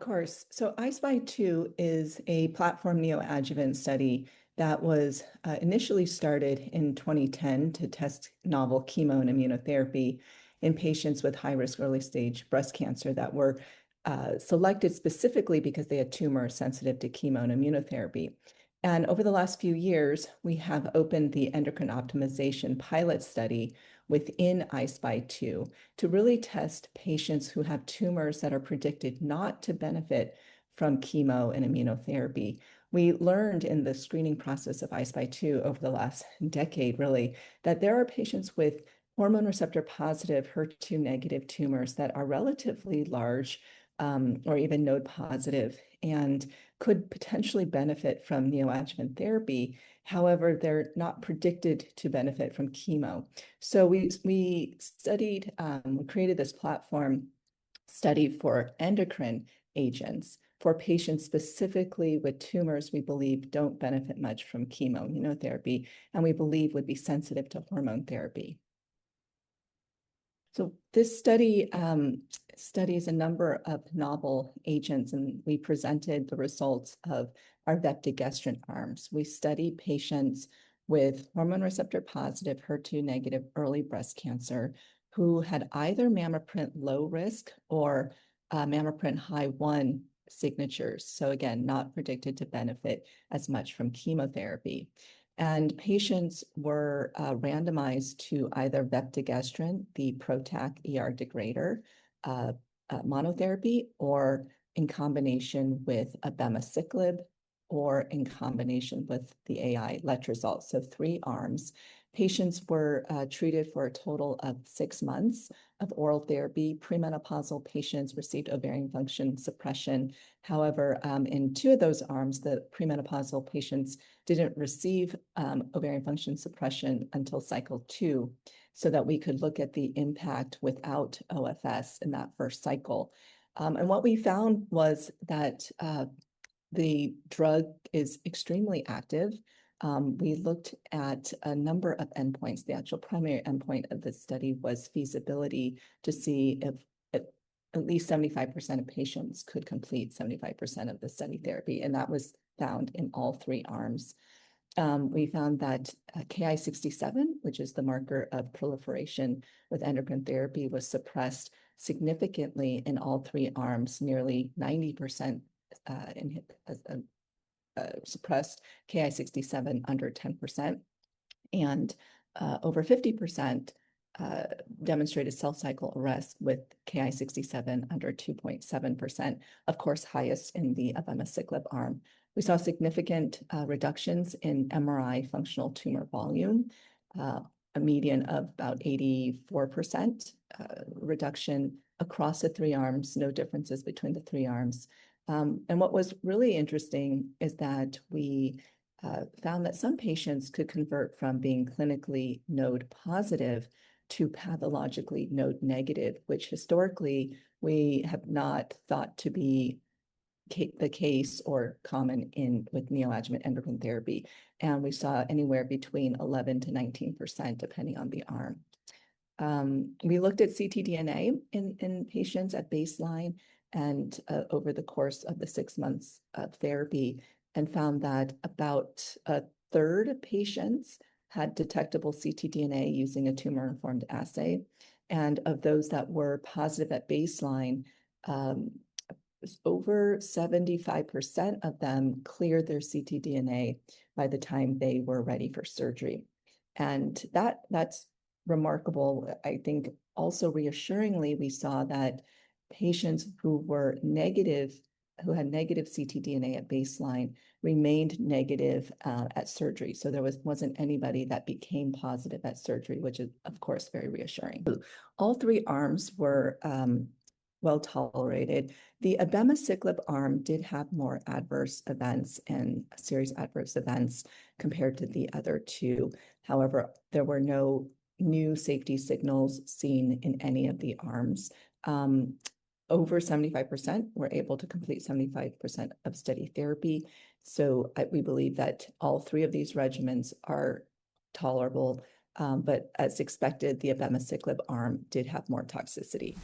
course. So I-SPY 2 is a platform neoadjuvant study that was initially started in 2010 to test novel chemo and immunotherapy in patients with high-risk early-stage breast cancer that were selected specifically because they had tumors sensitive to chemo and immunotherapy. And over the last few years, we have opened the Endocrine Optimization Pilot study within I-SPY 2 to really test patients who have tumors that are predicted not to benefit from chemo and immunotherapy. We learned in the screening process of I-SPY 2 over the last decade, really, that there are patients with hormone receptor positive, HER2 negative tumors that are relatively large or even node positive and could potentially benefit from neoadjuvant therapy. However, they're not predicted to benefit from chemo. So we studied, we created this platform study for endocrine agents for patients specifically with tumors we believe don't benefit much from chemo immunotherapy, and we believe would be sensitive to hormone therapy. So this study studies a number of novel agents, and we presented the results of our Vepdegestrant arms. We studied patients with hormone receptor positive, HER2 negative early breast cancer who had either MammaPrint low risk or MammaPrint high 1 signatures. So again, not predicted to benefit as much from chemotherapy. And patients were randomized to either Vepdegestrant, the PROTAC ER degrader, monotherapy, or in combination with Abemaciclib, or in combination with the AI Letrozole. So 3 arms. Patients were treated for a total of 6 months of oral therapy. Premenopausal patients received ovarian function suppression. However, in 2 of those arms, the premenopausal patients didn't receive ovarian function suppression until cycle 2, so that we could look at the impact without OFS in that first cycle. And what we found was that the drug is extremely active. We looked at a number of endpoints. The actual primary endpoint of the study was feasibility, to see if at least 75% of patients could complete 75% of the study therapy, and that was found in all 3 arms. We found that Ki-67, which is the marker of proliferation with endocrine therapy, was suppressed significantly in all 3 arms, nearly 90% suppressed Ki-67 under 10%, and over 50% demonstrated cell cycle arrest with Ki-67 under 2.7%, of course, highest in the Abemaciclib arm. We saw significant reductions in MRI functional tumor volume, a median of about 84% reduction across the 3 arms, no differences between the 3 arms. And what was really interesting is that we found that some patients could convert from being clinically node positive to pathologically node negative, which historically we have not thought to be the case or common with neoadjuvant endocrine therapy. And we saw anywhere between 11 to 19%, depending on the arm. We looked at ctDNA in patients at baseline and over the course of the 6 months of therapy, and found that about a third of patients had detectable ctDNA using a tumor-informed assay. And of those that were positive at baseline, over 75% of them cleared their ctDNA by the time they were ready for surgery. And that's remarkable. I think also reassuringly, we saw that patients who were negative, who had negative ctDNA at baseline, remained negative at surgery. So there wasn't anybody that became positive at surgery, which is, of course, very reassuring. All 3 arms were well tolerated. The Abemaciclib arm did have more adverse events and serious adverse events compared to the other 2. However, there were no new safety signals seen in any of the arms. Over 75% were able to complete 75% of study therapy. So we believe that all 3 of these regimens are tolerable, but as expected, the Abemaciclib arm did have more toxicity.